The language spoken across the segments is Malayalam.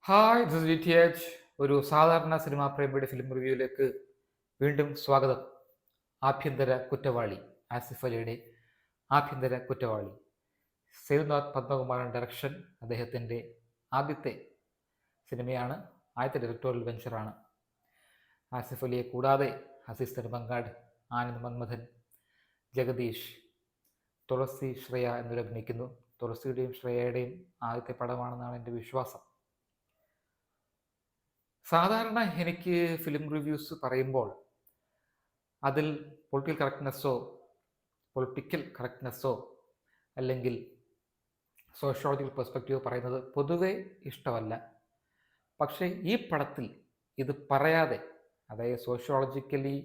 Hi this D T H. ഒരു സാധാരണ സിനിമാ പ്രേമിയുടെ ഫിലിം റിവ്യൂവിലേക്ക് വീണ്ടും സ്വാഗതം. ആഭ്യന്തര കുറ്റവാളി, ആസിഫ് അലിയുടെ ആഭ്യന്തര കുറ്റവാളി. സേതുനാഥ് പത്മകുമാറിൻ്റെ ഡയറക്ഷൻ. അദ്ദേഹത്തിൻ്റെ ആദ്യത്തെ സിനിമയാണ്, ആദ്യത്തെ ഡയറക്ടോറിയൽ വെഞ്ചറാണ്. ആസിഫ് അലിയെ കൂടാതെ അസീസ് നെടുമങ്ങാട്, ആനന്ദ് മന്മഥൻ, ജഗദീഷ്, തുളസി, ശ്രേയ എന്നിവർ അഭിനയിക്കുന്നു. തുളസിയുടെയും ശ്രേയയുടെയും ആദ്യത്തെ പടമാണെന്നാണ് എൻ്റെ വിശ്വാസം. സാധാരണ എനിക്ക് ഫിലിം റിവ്യൂസ് പറയുമ്പോൾ അതിൽ പൊളിറ്റിക്കൽ കറക്റ്റ്നെസ്സോ അല്ലെങ്കിൽ സോഷ്യോളജിക്കൽ പെർസ്പെക്റ്റീവ് പറയുന്നത് പൊതുവെ ഇഷ്ടമല്ല. പക്ഷേ ഈ പടത്തിൽ ഇത് പറയാതെ, അതായത് സോഷ്യോളജിക്കലി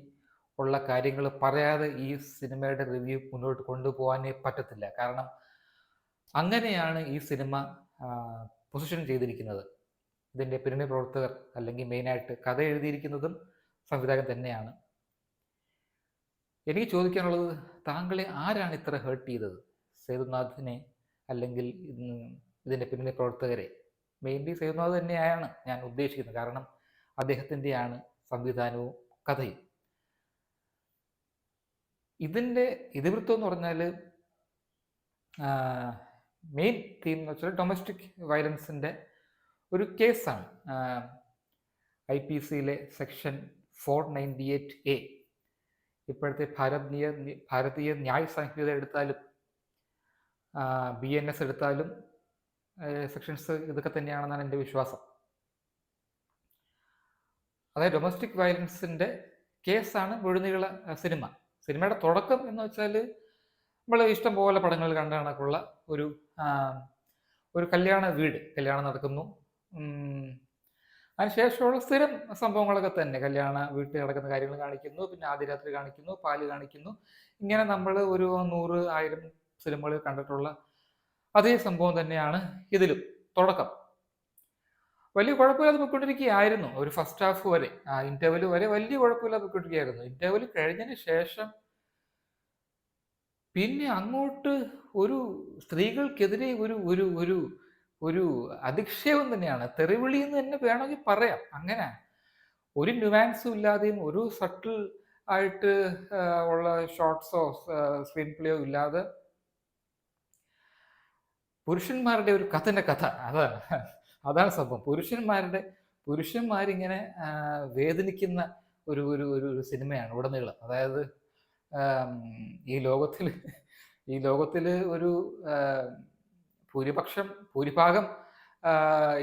ഉള്ള കാര്യങ്ങൾ പറയാതെ ഈ സിനിമയുടെ റിവ്യൂ മുന്നോട്ട് കൊണ്ടുപോകാനേ പറ്റത്തില്ല. കാരണം അങ്ങനെയാണ് ഈ സിനിമ പൊസിഷൻ ചെയ്തിരിക്കുന്നത്. ഇതിൻ്റെ പിന്നണി പ്രവർത്തകർ അല്ലെങ്കിൽ മെയിനായിട്ട് കഥ എഴുതിയിരിക്കുന്നതും സംവിധായകൻ തന്നെയാണ്. എനിക്ക് ചോദിക്കാനുള്ളത്, താങ്കളെ ആരാണ് ഇത്ര ഹേർട്ട് ചെയ്തത്? സേതുനാഥിനെ അല്ലെങ്കിൽ ഇതിൻ്റെ പിന്നണി പ്രവർത്തകരെ? മെയിൻലി സേതുനാഥ് തന്നെയാണ് ഞാൻ ഉദ്ദേശിക്കുന്നത്. കാരണം അദ്ദേഹത്തിൻ്റെയാണ് സംവിധാനവും കഥയും. ഇതിൻ്റെ ഇതിവൃത്തം എന്ന് പറഞ്ഞാൽ മെയിൻ തീം എന്ന് വെച്ചാൽ ഡൊമസ്റ്റിക് വയലൻസിൻ്റെ ഒരു കേസാണ്. IPCയിലെ സെക്ഷൻ 498A, ഇപ്പോഴത്തെ ഭാരതീയ ന്യായ സംഹിത എടുത്താലും BNS എടുത്താലും സെക്ഷൻസ് ഇതൊക്കെ തന്നെയാണെന്നാണ് എൻ്റെ വിശ്വാസം. അതായത് ഡൊമസ്റ്റിക് വയലൻസിൻ്റെ കേസാണ് മുഴുനീള സിനിമ. സിനിമയുടെ തുടക്കം എന്ന് വെച്ചാൽ നമ്മൾ ഇഷ്ടം പോലെ പടങ്ങൾ കണ്ട കണക്കുള്ള ഒരു കല്യാണം നടക്കുന്നു. അതിനുശേഷമുള്ള സ്ഥിരം സംഭവങ്ങളൊക്കെ തന്നെ. കല്യാണ വീട്ടിൽ നടക്കുന്ന കാര്യങ്ങൾ കാണിക്കുന്നു, പിന്നെ ആദ്യ രാത്രി കാണിക്കുന്നു, പാല് കാണിക്കുന്നു. ഇങ്ങനെ നമ്മൾ ഒരു 100,000 സിനിമകളിൽ കണ്ടിട്ടുള്ള അതേ സംഭവം തന്നെയാണ് ഇതിലും തുടക്കം. വലിയ കുഴപ്പമില്ലാതെ പോയിക്കൊണ്ടിരിക്കുകയായിരുന്നു ഒരു ഫസ്റ്റ് ഹാഫ് വരെ. ഇന്റർവെൽ വരെ വലിയ കുഴപ്പമില്ലാതെ പോയിക്കൊണ്ടിരിക്കുകയായിരുന്നു. ഇന്റർവെൽ കഴിഞ്ഞതിന് ശേഷം പിന്നെ അങ്ങോട്ട് ഒരു സ്ത്രീകൾക്കെതിരെ ഒരു ഒരു ഒരു ഒരു അധിക്ഷേപം തന്നെയാണ്. തെറിവിളി എന്ന് തന്നെ വേണമെങ്കിൽ പറയാം. അങ്ങനെ ഒരു ന്യൂവാൻസും ഇല്ലാതെയും ഒരു സട്ടിൽ ആയിട്ട് ഉള്ള ഷോർട്സോ സ്ക്രീൻ പ്ലേയോ ഇല്ലാതെ പുരുഷന്മാരുടെ ഒരു കഥ അതാണ് സംഭവം. പുരുഷന്മാരിങ്ങനെ വേദനിക്കുന്ന ഒരു ഒരു ഒരു സിനിമയാണ് ഉടനീളം. അതായത് ഈ ലോകത്തിൽ ഒരു ഭൂരിഭാഗം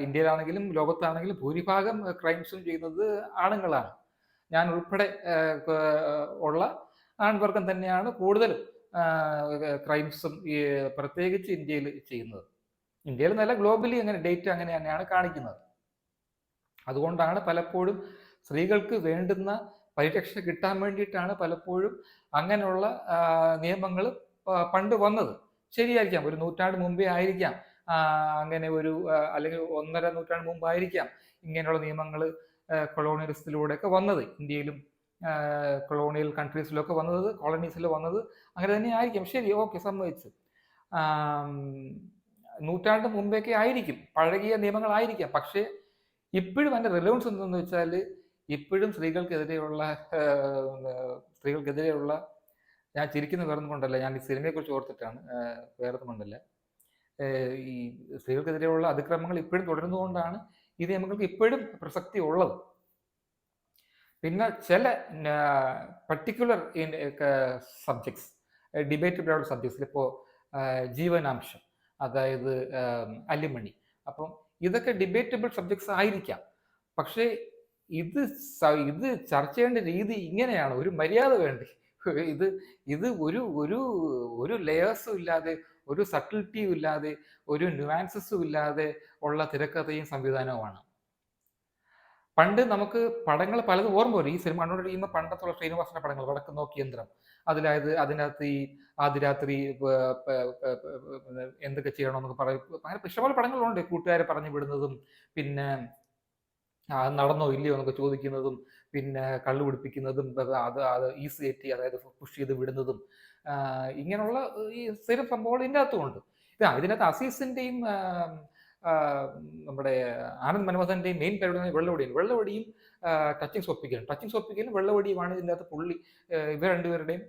ഇന്ത്യയിലാണെങ്കിലും ലോകത്താണെങ്കിലും ഭൂരിഭാഗം ക്രൈംസും ചെയ്യുന്നത് ആണുങ്ങളാണ്. ഞാൻ ഉൾപ്പെടെ ഉള്ള ആൺവർഗം തന്നെയാണ് കൂടുതലും ക്രൈംസും പ്രത്യേകിച്ച് ഇന്ത്യയിൽ ചെയ്യുന്നത്. ഇന്ത്യയിൽ നല്ല ഗ്ലോബലി അങ്ങനെ ഡേറ്റ അങ്ങനെ തന്നെയാണ് കാണിക്കുന്നത്. അതുകൊണ്ടാണ് പലപ്പോഴും സ്ത്രീകൾക്ക് വേണ്ടുന്ന പരിരക്ഷ കിട്ടാൻ വേണ്ടിയിട്ടാണ് പലപ്പോഴും അങ്ങനെയുള്ള നിയമങ്ങൾ പണ്ട് വന്നത്. ശരിയായിരിക്കാം, ഒരു നൂറ്റാണ്ട് മുമ്പേ ആയിരിക്കാം, അങ്ങനെ ഒരു അല്ലെങ്കിൽ 1.5 നൂറ്റാണ്ട് മുമ്പായിരിക്കാം ഇങ്ങനെയുള്ള നിയമങ്ങൾ കൊളോണിയലിസത്തിലൂടെയൊക്കെ വന്നത്. ഇന്ത്യയിലും കൊളോണിയൽ കൺട്രീസിലൊക്കെ വന്നത്, കോളനീസിൽ വന്നത് അങ്ങനെ തന്നെ ആയിരിക്കും. ശരി, ഓക്കെ, സമ്മതിച്ചു. നൂറ്റാണ്ട് മുമ്പേയൊക്കെ ആയിരിക്കും, പഴകിയ നിയമങ്ങളായിരിക്കാം. പക്ഷേ ഇപ്പോഴും അതിൻ്റെ റെലവൻസ് എന്തെന്ന് വെച്ചാൽ ഇപ്പോഴും സ്ത്രീകൾക്കെതിരെയുള്ള ഞാൻ ചിരിക്കുന്ന വേറൊന്നും കൊണ്ടല്ല, ഞാൻ ഈ സിനിമയെക്കുറിച്ച് ഓർത്തിട്ടാണ്, വേറൊന്നും കൊണ്ടല്ല. ഈ സ്ത്രീകൾക്കെതിരെയുള്ള അതിക്രമങ്ങൾ ഇപ്പോഴും തുടരുന്നതുകൊണ്ടാണ് ഈ നിയമങ്ങൾക്ക് ഇപ്പോഴും പ്രസക്തി ഉള്ളത്. പിന്നെ ചില പർട്ടിക്കുലർ സബ്ജക്ട്സ്, ഡിബേറ്റബിൾ ആയിട്ടുള്ള സബ്ജക്ട്സിൽ, ഇപ്പോൾ ജീവനാംശം, അതായത് അലിമണി, അപ്പം ഇതൊക്കെ ഡിബേറ്റബിൾ സബ്ജക്ട്സ് ആയിരിക്കാം. പക്ഷേ ഇത് ചർച്ച ചെയ്യേണ്ട രീതി ഇങ്ങനെയാണ്. ഒരു മര്യാദ വേണ്ടേ? ഇത് ഒരു ലെയേഴ്സും ഇല്ലാതെ, ഒരു സട്ടിലിറ്റിയും ഇല്ലാതെ, ഒരു ന്യൂവാൻസസും ഇല്ലാതെ ഉള്ള തിരക്കഥയും സംവിധാനവുമാണ്. പണ്ട് നമുക്ക് പടങ്ങൾ പലതും ഓർമ്മ വരും. ഈ സിനിമ കണ്ടുകൊണ്ടിരിക്കുമ്പോൾ പണ്ടത്തുള്ള ശ്രീനിവാസന്റെ പടങ്ങൾ, വടക്ക് നോക്കി യന്ത്രം, അതിനകത്ത് ഈ ആദ്യ രാത്രി എന്തൊക്കെ ചെയ്യണമെന്നൊക്കെ പറയും. അങ്ങനെ ഇഷ്ടംപോലെ പടങ്ങളുണ്ട്. കൂട്ടുകാരെ പറഞ്ഞു വിടുന്നതും, പിന്നെ നടന്നോ ഇല്ലയോ എന്നൊക്കെ ചോദിക്കുന്നതും, പിന്നെ കള്ളു പിടിപ്പിക്കുന്നതും, അത് ഈസി ആയിട്ട്, അതായത് പുഷ് ചെയ്ത് വിടുന്നതും, ഇങ്ങനെയുള്ള ഈ സ്ഥിരം സംഭവങ്ങൾ ഇതിൻ്റെ അകത്തുമുണ്ട്. ഇതിനകത്ത് അസീസിൻ്റെയും നമ്മുടെ ആനന്ദ് മൻമഥന്റെയും മെയിൻ പരിപാടി വെള്ളവടിയാണ്. വെള്ളവടിയും ടച്ചിങ് സോപ്പിക്കലും. ടച്ചിങ് സോപ്പിക്കലും വെള്ളവടിയുമാണ് ഇതിൻ്റെ അകത്ത് പുള്ളി ഇവർ രണ്ടുപേരുടെയും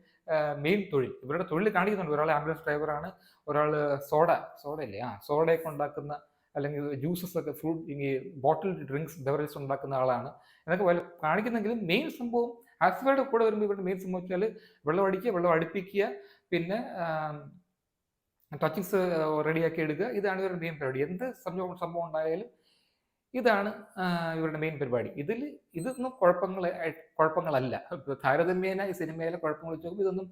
മെയിൻ തൊഴിൽ. ഇവരുടെ തൊഴിൽ കാണിക്കുന്നുണ്ട്. ഒരാൾ ആംബുലൻസ് ഡ്രൈവറാണ്, ഒരാൾ സോഡയല്ലേ സോഡയൊക്കെ ഉണ്ടാക്കുന്ന അല്ലെങ്കിൽ ജ്യൂസസ് ഒക്കെ ഫ്രൂട്ട് ഈ ബോട്ടിൽ ഡ്രിങ്ക്സ് ബെവറേജസ് ഉണ്ടാക്കുന്ന ആളാണ് എന്നൊക്കെ കാണിക്കുന്നെങ്കിലും മെയിൻ സംഭവം ആസിഫയുടെ കൂടെ വരുമ്പോൾ ഇവരുടെ മെയിൻ സംഭവം വെച്ചാൽ വെള്ളം അടിക്കുക, വെള്ളം അടുപ്പിക്കുക, പിന്നെ ടച്ചിങ്സ് റെഡിയാക്കി എടുക്കുക. ഇതാണ് ഇവരുടെ മെയിൻ പരിപാടി. എന്ത് സംഭവം ഉണ്ടായാലും ഇതാണ് ഇവരുടെ മെയിൻ പരിപാടി. ഇതൊന്നും കുഴപ്പങ്ങളല്ല. താരതമ്യേന ഈ സിനിമയിലെ കുഴപ്പങ്ങൾ വെച്ച് നോക്കുമ്പോൾ ഇതൊന്നും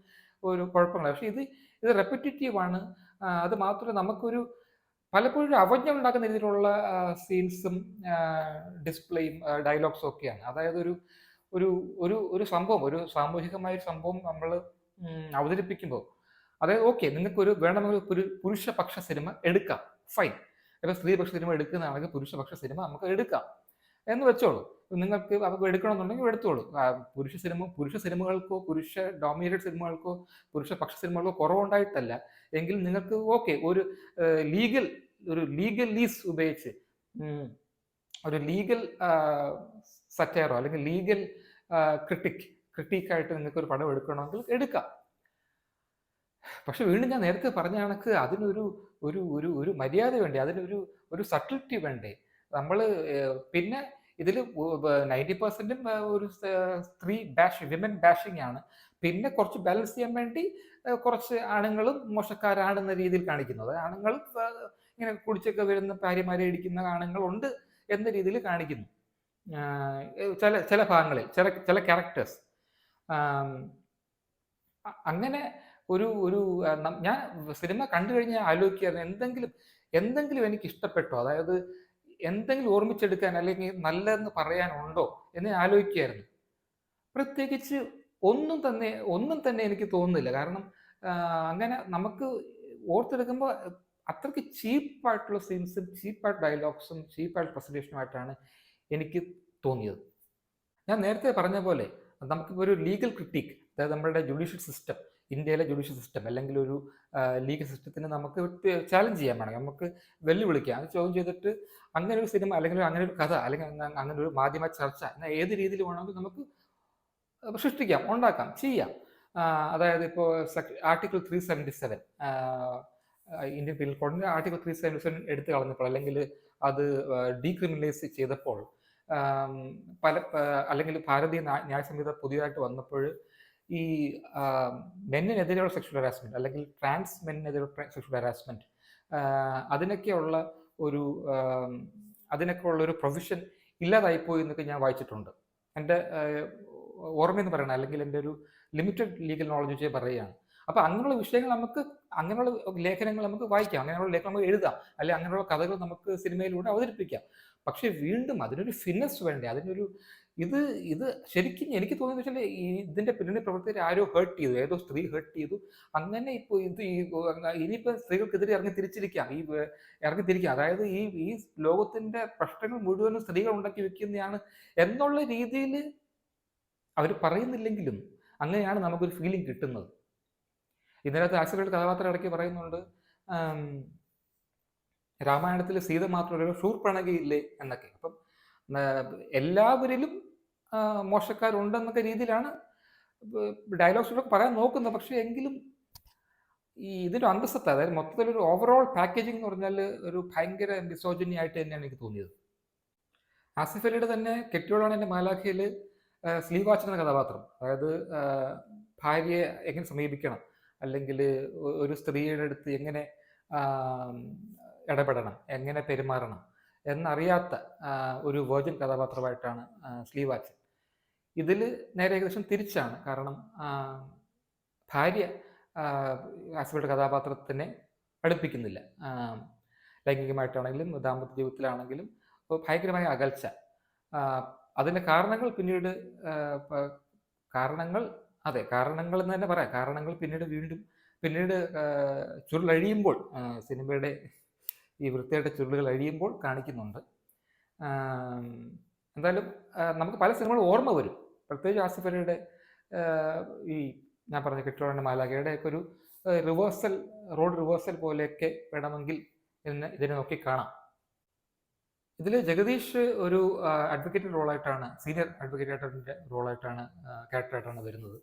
ഒരു കുഴപ്പങ്ങളല്ല. പക്ഷെ ഇത് റെപ്പിറ്റേറ്റീവ് ആണ്. അത് മാത്രമല്ല നമുക്കൊരു പലപ്പോഴും അവജ്ഞ ഉണ്ടാക്കുന്ന രീതിയിലുള്ള സീൻസും ഡിസ്പ്ലേയും ഡയലോഗ്സും ഒക്കെയാണ്. അതായത് ഒരു ഒരു ഒരു ഒരു സംഭവം, ഒരു സാമൂഹികമായ ഒരു സംഭവം നമ്മൾ അവതരിപ്പിക്കുമ്പോൾ, അതായത് ഓക്കെ നിങ്ങൾക്ക് വേണമെങ്കിൽ ഒരു പുരുഷപക്ഷ സിനിമ എടുക്കാം, ഫൈൻ. ഇപ്പം സ്ത്രീപക്ഷ സിനിമ എടുക്കുന്നതാണെങ്കിൽ പുരുഷപക്ഷ സിനിമ നമുക്ക് എടുക്കാം എന്ന് വെച്ചോളൂ. നിങ്ങൾക്ക് അവർക്ക് എടുക്കണമെന്നുണ്ടെങ്കിൽ എടുത്തോളൂ. പുരുഷ സിനിമകൾക്കോ പുരുഷ ഡോമിനേറ്റഡ് സിനിമകൾക്കോ പുരുഷപക്ഷ സിനിമകൾക്കോ കുറവുണ്ടായിട്ടല്ല. എങ്കിൽ നിങ്ങൾക്ക് ഓക്കെ ഒരു ലീഗൽ ലീസ് ഉപയോഗിച്ച് ഒരു ലീഗൽ സറ്റയറോ അല്ലെങ്കിൽ ലീഗൽ ക്രിട്ടിക്കായിട്ട് നിങ്ങൾക്ക് ഒരു പടം എടുക്കണമെങ്കിൽ എടുക്കാം. പക്ഷെ വീണ്ടും ഞാൻ നേരത്തെ പറഞ്ഞ കണക്ക് അതിനൊരു ഒരു ഒരു ഒരു മര്യാദ വേണ്ടേ, അതിനൊരു സട്ടിലിറ്റി വേണ്ടേ. നമ്മൾ പിന്നെ ഇതിൽ 90% ഒരു വിമൻ ബാഷിംഗ് ആണ്. പിന്നെ കുറച്ച് ബാലൻസ് ചെയ്യാൻ വേണ്ടി കുറച്ച് ആണുങ്ങളും മോശക്കാരാണെന്ന രീതിയിൽ കാണിക്കുന്നത്. ആണുങ്ങൾ ഇങ്ങനെ കുടിച്ചൊക്കെ വരുന്ന ഭാര്യമാരെ ഇടിക്കുന്ന ആണുങ്ങളുണ്ട് എന്ന രീതിയിൽ കാണിക്കുന്നു ചില ഭാഗങ്ങളിൽ, ചില ക്യാരക്ടേഴ്സ്. അങ്ങനെ ഞാൻ സിനിമ കണ്ടു കഴിഞ്ഞാൽ ആലോചിക്കുകയായിരുന്നു, എന്തെങ്കിലും എനിക്ക് ഇഷ്ടപ്പെട്ടോ, അതായത് എന്തെങ്കിലും ഓർമ്മിച്ചെടുക്കാൻ അല്ലെങ്കിൽ നല്ലതെന്ന് പറയാനുണ്ടോ എന്ന് ആലോചിക്കുകയായിരുന്നു. പ്രത്യേകിച്ച് ഒന്നും തന്നെ എനിക്ക് തോന്നുന്നില്ല. കാരണം അങ്ങനെ നമുക്ക് ഓർത്തെടുക്കുമ്പോൾ അത്രയ്ക്ക് ചീപ്പായിട്ടുള്ള സീൻസും ചീപ്പായിട്ട് ഡയലോഗ്സും ചീപ്പായിട്ട് പ്രസന്റേഷനുമായിട്ടാണ് എനിക്ക് തോന്നിയത്. ഞാൻ നേരത്തെ പറഞ്ഞ പോലെ നമുക്കിപ്പോൾ ഒരു ലീഗൽ ക്രിട്ടിക്, അതായത് നമ്മുടെ ജുഡീഷ്യൽ സിസ്റ്റം, ഇന്ത്യയിലെ ജുഡീഷ്യൽ സിസ്റ്റം അല്ലെങ്കിൽ ഒരു ലീഗൽ സിസ്റ്റത്തിന് നമുക്ക് ചാലഞ്ച് ചെയ്യാൻ വേണമെങ്കിൽ നമുക്ക് വെല്ലുവിളിക്കാം. അത് ചോദ്യം ചെയ്തിട്ട് അങ്ങനെ ഒരു സിനിമ അല്ലെങ്കിൽ അങ്ങനെ ഒരു കഥ അല്ലെങ്കിൽ അങ്ങനെ ഒരു മാധ്യമ ചർച്ച എന്നാൽ ഏത് രീതിയിൽ വേണമെങ്കിൽ നമുക്ക് സൃഷ്ടിക്കാം, ഉണ്ടാക്കാം, ചെയ്യാം. അതായത് ഇപ്പോൾ ആർട്ടിക്കിൾ 377 ഇന്ത്യൻ പീനൽ കോഡിന്റെ ആർട്ടിക്കിൾ 377 എടുത്തു കളഞ്ഞപ്പോൾ അല്ലെങ്കിൽ അത് ഡീക്രിമിനലൈസ് ചെയ്തപ്പോൾ അല്ലെങ്കിൽ ഭാരതീയ ന്യായ സംഹിത പുതിയതായിട്ട് വന്നപ്പോൾ ഈ മെന്നിനെതിരെയുള്ള സെക്ഷൽ ഹരാസ്മെന്റ് അല്ലെങ്കിൽ ട്രാൻസ് മെന്നിനെതിരെയുള്ള സെക്ഷൽ ഹരാസ്മെന്റ് അതിനൊക്കെയുള്ള ഒരു പ്രൊവിഷൻ ഇല്ലാതായിപ്പോയി എന്നൊക്കെ ഞാൻ വായിച്ചിട്ടുണ്ട്. എൻ്റെ ഓർമ്മയെന്ന് പറയണം, അല്ലെങ്കിൽ എൻ്റെ ഒരു ലിമിറ്റഡ് ലീഗൽ നോളജ് വെച്ച് പറയുകയാണ്. അപ്പൊ അങ്ങനെയുള്ള വിഷയങ്ങൾ അങ്ങനെയുള്ള ലേഖനങ്ങൾ നമുക്ക് വായിക്കാം, അങ്ങനെയുള്ള ലേഖനം നമുക്ക് എഴുതാം, അല്ലെങ്കിൽ അങ്ങനെയുള്ള കഥകൾ നമുക്ക് സിനിമയിലൂടെ അവതരിപ്പിക്കാം. പക്ഷെ വീണ്ടും അതിനൊരു ഫിനസ് വേണ്ടേ, ഇത് ശരിക്കും എനിക്ക് തോന്നുന്നത് വെച്ചാൽ ഇതിന്റെ പിന്നണി പ്രവർത്തകർ ആരോ ഹേർട്ട് ചെയ്തു, ഏതോ സ്ത്രീ ഹേർട്ട് ചെയ്തു. അങ്ങനെ ഇപ്പോൾ ഇനിയിപ്പോ സ്ത്രീകൾക്കെതിരെ ഇറങ്ങി തിരിക്കാം. അതായത് ഈ ലോകത്തിന്റെ പ്രശ്നങ്ങൾ മുഴുവനും സ്ത്രീകൾ ഉണ്ടാക്കി വെക്കുന്നതാണ് എന്നുള്ള രീതിയിൽ അവർ പറയുന്നില്ലെങ്കിലും അങ്ങനെയാണ് നമുക്കൊരു ഫീലിംഗ് കിട്ടുന്നത്. ഇതിനകത്ത് ആസിഫയുടെ കഥാപാത്രം ഇടയ്ക്ക് പറയുന്നുണ്ട്, രാമായണത്തിൽ സീത മാത്രമല്ല ശൂർപ്പണഖയില്ലേ എന്നൊക്കെ. അപ്പം എല്ലാവരിലും മോശക്കാരുണ്ടെന്നൊക്കെ രീതിയിലാണ് ഡയലോഗ്സിലൊക്കെ പറയാൻ നോക്കുന്നത്. പക്ഷെ എങ്കിലും ഇതിന്റെ അന്തസ്സത്ത, അതായത് മൊത്തത്തിലൊരു ഓവറോൾ പാക്കേജിംഗ് എന്ന് പറഞ്ഞാൽ ഒരു ഭയങ്കര മിസോജിനി ആയിട്ട് തന്നെയാണ് എനിക്ക് തോന്നിയത്. ആസിഫ് അലിയുടെ തന്നെ കെട്ടിയോളാണ് എൻ്റെ മാലാഖയിൽ സ്ലീവാച്ച് എന്ന കഥാപാത്രം, അതായത് ഭാര്യയെ എങ്ങനെ സമീപിക്കണം അല്ലെങ്കിൽ ഒരു സ്ത്രീയുടെ അടുത്ത് എങ്ങനെ ഇടപെടണം, എങ്ങനെ പെരുമാറണം എന്നറിയാത്ത ഒരു വെർജിൻ കഥാപാത്രമായിട്ടാണ് സ്ലീവാച്ച്. ഇതിൽ നേരെ ഏകദേശം തിരിച്ചാണ്. കാരണം ഭാര്യ ആസിഫയുടെ കഥാപാത്രത്തിനെ അടുപ്പിക്കുന്നില്ല, ലൈംഗികമായിട്ടാണെങ്കിലും ദാമ്പത്യ ജീവിതത്തിലാണെങ്കിലും ഭയങ്കരമായ അകൽച്ച. അതിൻ്റെ കാരണങ്ങൾ കാരണങ്ങൾ എന്ന് തന്നെ പറയാം. കാരണങ്ങൾ പിന്നീട് ചുരുളഴിയുമ്പോൾ, സിനിമയുടെ ഈ വൃത്തിയായിട്ട് ചുരുളുകൾ അഴിയുമ്പോൾ കാണിക്കുന്നുണ്ട്. എന്തായാലും നമുക്ക് പല സിനിമകളും ഓർമ്മ വരും, പ്രത്യേകിച്ച് ആസിഫ് അലിയുടെ ഈ ഞാൻ പറഞ്ഞ കെട്ടിയോളാണ് മാലാഖയുടെ ഒക്കെ ഒരു റോഡ് റിവേഴ്സൽ പോലെയൊക്കെ വേണമെങ്കിൽ ഇതിനെ നോക്കി കാണാം. ഇതിൽ ജഗദീഷ് ഒരു അഡ്വക്കേറ്റ് റോളായിട്ടാണ്, സീനിയർ അഡ്വക്കേറ്റ് റോളായിട്ടാണ്, ക്യാരക്ടറായിട്ടാണ് വരുന്നത്.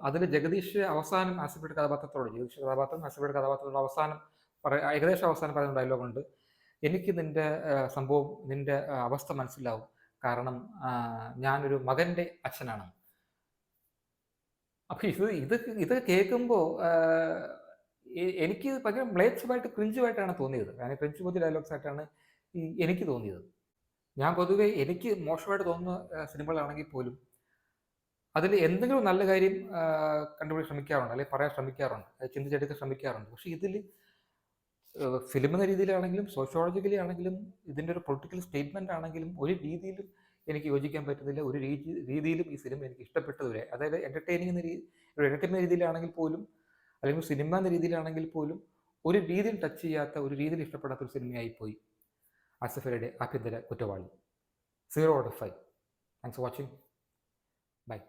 അതിൽ ജഗദീഷ് അവസാനം ആസിഫയുടെ കഥാപാത്രത്തോട്, ജഗദീഷ് കഥാപാത്രം ആസിഫയുടെ കഥാപാത്രത്തോട് അവസാനം ഏകദേശം അവസാനം പറയുന്ന ഡയലോഗുണ്ട്, എനിക്ക് നിന്റെ സംഭവം, നിന്റെ അവസ്ഥ മനസ്സിലാവും, കാരണം ഞാനൊരു മകൻ്റെ അച്ഛനാണ്. അപ്പൊ ഇത് ഇത് കേൾക്കുമ്പോൾ എനിക്ക് ഭയങ്കര മ്ലേച്ഛമായിട്ട് ക്രിഞ്ചുമായിട്ടാണ് തോന്നിയത്. കാരണം ക്രിഞ്ച് പോലത്തെ ഡയലോഗ്സ് ആയിട്ടാണ് എനിക്ക് തോന്നിയത്. ഞാൻ പൊതുവേ എനിക്ക് മോശമായിട്ട് തോന്നുന്ന സിനിമകളാണെങ്കിൽ പോലും അതിൽ എന്തെങ്കിലും നല്ല കാര്യം കണ്ടുപിടിക്കാൻ ശ്രമിക്കാറുണ്ട്, അല്ലെങ്കിൽ പറയാൻ ശ്രമിക്കാറുണ്ട്, അത് ചിന്തിച്ചെടുക്കാൻ ശ്രമിക്കാറുണ്ട്. പക്ഷേ ഇതിൽ ഫിലിം എന്ന രീതിയിലാണെങ്കിലും സോഷ്യോളജിക്കലി ആണെങ്കിലും ഇതിൻ്റെ ഒരു പൊളിറ്റിക്കൽ സ്റ്റേറ്റ്മെൻ്റ് ആണെങ്കിലും ഒരു രീതിയിലും എനിക്ക് യോജിക്കാൻ പറ്റുന്നില്ല. ഒരു രീതിയിലും ഈ സിനിമ എനിക്ക് ഇഷ്ടപ്പെട്ടതുവരെ, അതായത് എൻ്റർടൈനിങ് എന്ന ഒരു എൻ്റർടൈൻമെൻറ്റ് രീതിയിലാണെങ്കിൽ പോലും, അല്ലെങ്കിൽ സിനിമ എന്ന രീതിയിലാണെങ്കിൽ പോലും ഒരു രീതിയിൽ ടച്ച് ചെയ്യാത്ത, ഒരു രീതിയിൽ ഇഷ്ടപ്പെടാത്ത ഒരു സിനിമയായിപ്പോയി ആസിഫ് അലിയുടെ ആഭ്യന്തര കുറ്റവാളി. 0 out of 5. Thanks for watching. By.